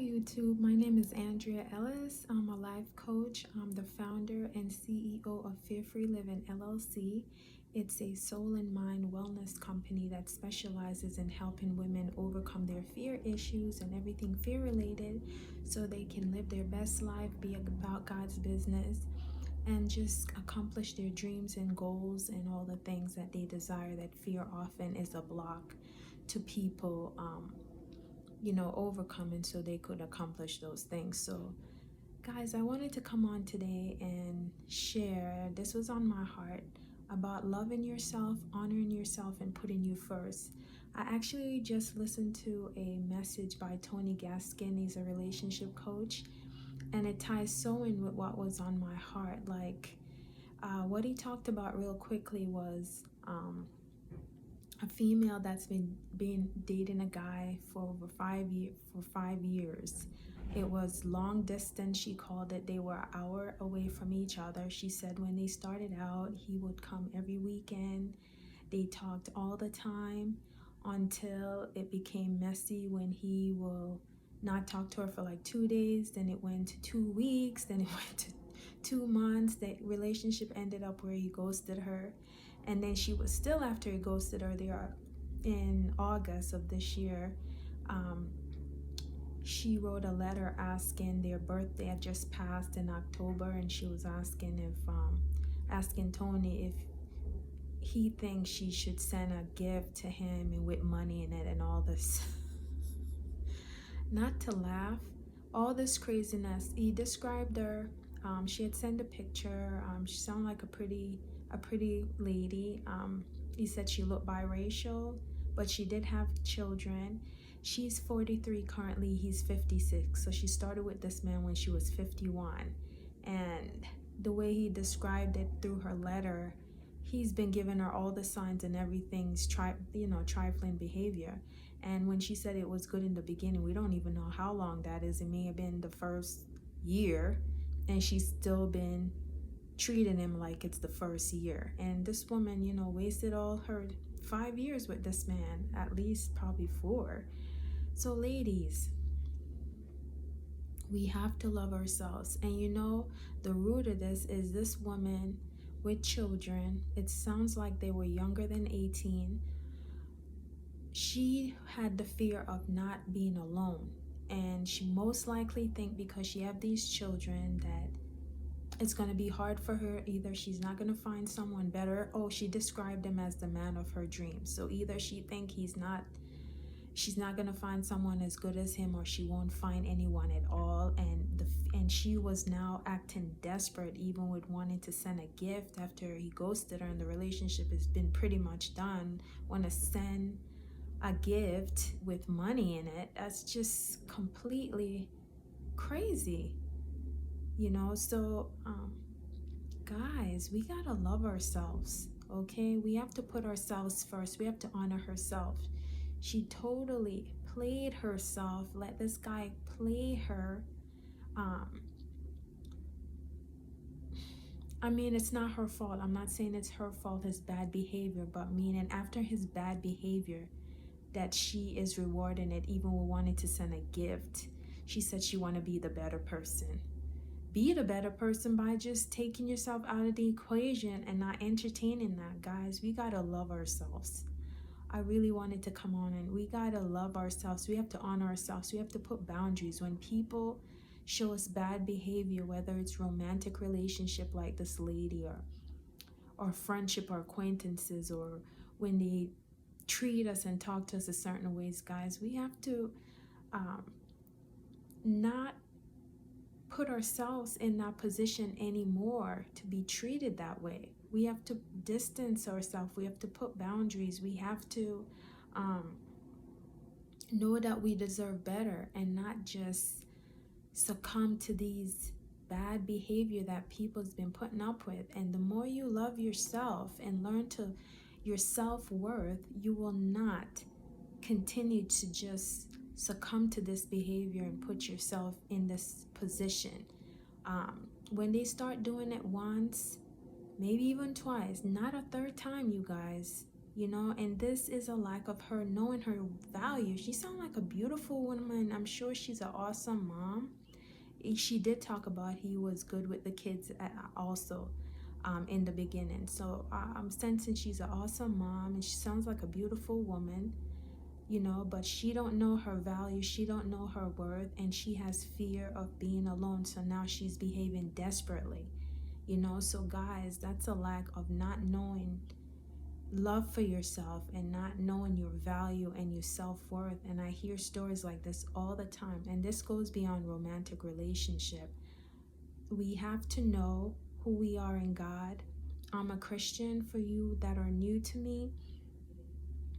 YouTube. My name is Andrea Ellis. I'm a life coach. I'm the founder and CEO of Fear Free Living LLC. It's a soul and mind wellness company that specializes in helping women overcome their fear issues and everything fear related so they can live their best life, be about God's business, and just accomplish their dreams and goals and all the things that they desire. That fear often is a block to people overcoming so they could accomplish those things. So guys, I wanted to come on today and share, this was on my heart, about loving yourself, honoring yourself, and putting you first. I actually just listened to a message by Tony Gaskin. He's a relationship coach, and it ties so in with what was on my heart. What he talked about real quickly was a female that's been dating a guy for over 5 years. It was long distance, she called it. They were an hour away from each other. She said when they started out, he would come every weekend. They talked all the time until it became messy when he will not talk to her for like 2 days. Then it went to 2 weeks. Then it went to 2 months. The relationship ended up where he ghosted her. And then she was still, after he ghosted her, in August of this year, she wrote a letter asking, their birthday had just passed in October, and she was asking asking Tony if he thinks she should send a gift to him and with money in it and all this. Not to laugh, all this craziness. He described her. She had sent a picture. She sounded like a pretty lady. He said she looked biracial, but she did have children. She's 43 currently, he's 56. So she started with this man when she was 51. And the way he described it through her letter, he's been giving her all the signs and everything's trifling behavior. And when she said it was good in the beginning, we don't even know how long that is. It may have been the first year, and she's still been treating him like it's the first year. And this woman, wasted all her 5 years with this man, at least probably 4. So ladies, we have to love ourselves. And the root of this is this woman with children. It sounds like they were younger than 18. She had the fear of not being alone. And she most likely think because she have these children that it's going to be hard for her. Either she's not going to find someone better. Oh, she described him as the man of her dreams. So either she think she's not going to find someone as good as him, or she won't find anyone at all. And she was now acting desperate, even with wanting to send a gift after he ghosted her and the relationship has been pretty much done. Want to send a gift with money in it. That's just completely crazy. So guys, we gotta love ourselves, okay? We have to put ourselves first. We have to honor herself. She totally played herself, let this guy play her. It's not her fault. I'm not saying it's her fault, his bad behavior, but meaning after his bad behavior that she is rewarding it, even with wanting to send a gift. She said she want to be the better person. Be the better person by just taking yourself out of the equation and not entertaining that. Guys, we gotta love ourselves. I really wanted to come on, and we gotta love ourselves. We have to honor ourselves. We have to put boundaries. When people show us bad behavior, whether it's romantic relationship like this lady, or friendship or acquaintances, or when they treat us and talk to us a certain ways, guys, we have to not put ourselves in that position anymore to be treated that way. We have to distance ourselves. We have to put boundaries. We have to know that we deserve better and not just succumb to these bad behavior that people's been putting up with. And the more you love yourself and learn to your self-worth, you will not continue to just succumb to this behavior and put yourself in this position. When they start doing it once, maybe even twice, not a third time, you guys, you know, and this is a lack of her knowing her value. She sounds like a beautiful woman. I'm sure she's an awesome mom. She did talk about he was good with the kids also in the beginning. So I'm sensing she's an awesome mom, and she sounds like a beautiful woman, you know, but she don't know her value, she don't know her worth, and she has fear of being alone. So now she's behaving desperately, you know. So guys, that's a lack of not knowing love for yourself and not knowing your value and your self-worth. And I hear stories like this all the time, and this goes beyond romantic relationship. We have to know who we are in God. I'm a Christian, for you that are new to me,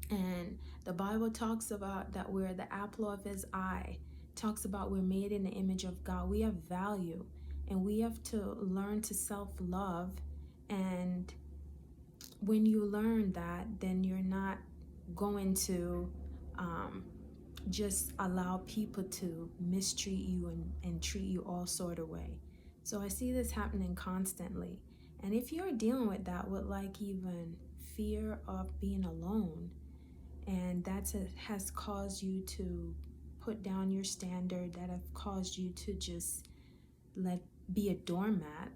and the Bible talks about that we're the apple of his eye. Talks about we're made in the image of God. We have value, and we have to learn to self-love. And when you learn that, then you're not going to just allow people to mistreat you and treat you all sort of way. So I see this happening constantly. And if you're dealing with that, with like even fear of being alone, and that has caused you to put down your standard, that have caused you to just be a doormat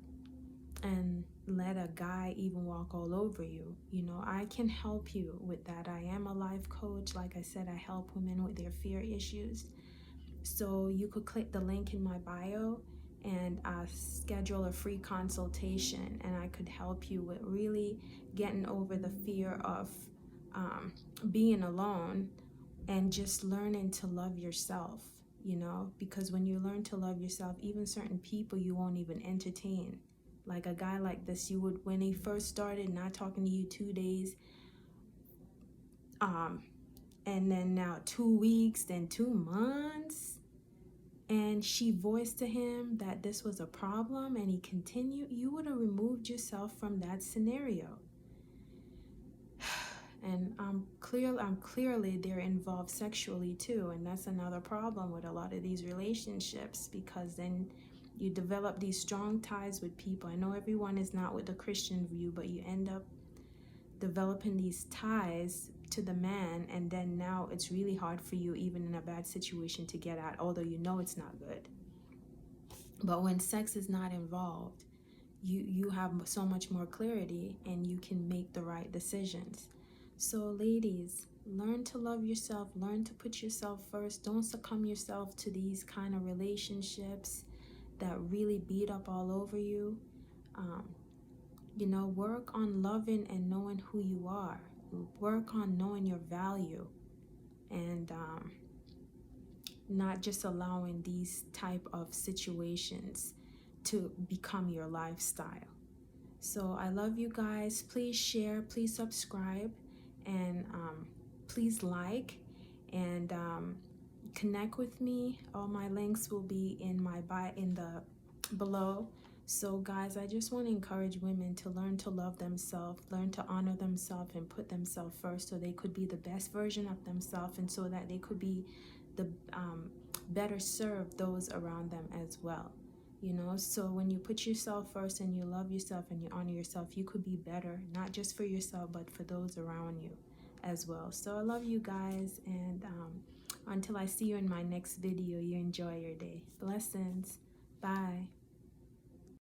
and let a guy even walk all over you, you know, I can help you with that. I am a life coach. Like I said, I help women with their fear issues. So you could click the link in my bio and schedule a free consultation, and I could help you with really getting over the fear of being alone and just learning to love yourself, you know, because when you learn to love yourself, even certain people you won't even entertain. Like a guy like this, you would, when he first started not talking to you 2 days, and then now 2 weeks, then 2 months, and she voiced to him that this was a problem and he continued, you would have removed yourself from that scenario. And clearly they're involved sexually too, and that's another problem with a lot of these relationships, because then you develop these strong ties with people. I know everyone is not with the Christian view, but you end up developing these ties to the man, and then now it's really hard for you, even in a bad situation, to get out, although you know it's not good. But when sex is not involved, you have so much more clarity, and you can make the right decisions. So ladies, learn to love yourself, learn to put yourself first. Don't succumb yourself to these kind of relationships that really beat up all over you. You know, work on loving and knowing who you are. Work on knowing your value, and not just allowing these type of situations to become your lifestyle. So I love you guys. Please share, please subscribe, and please like, and connect with me. All my links will be in my below. So guys, I just want to encourage women to learn to love themselves, learn to honor themselves, and put themselves first, so they could be the best version of themselves, and so that they could be the better serve those around them as well. You know, so when you put yourself first and you love yourself and you honor yourself, you could be better, not just for yourself, but for those around you as well. So I love you guys, and until I see you in my next video, you enjoy your day. Blessings. Bye.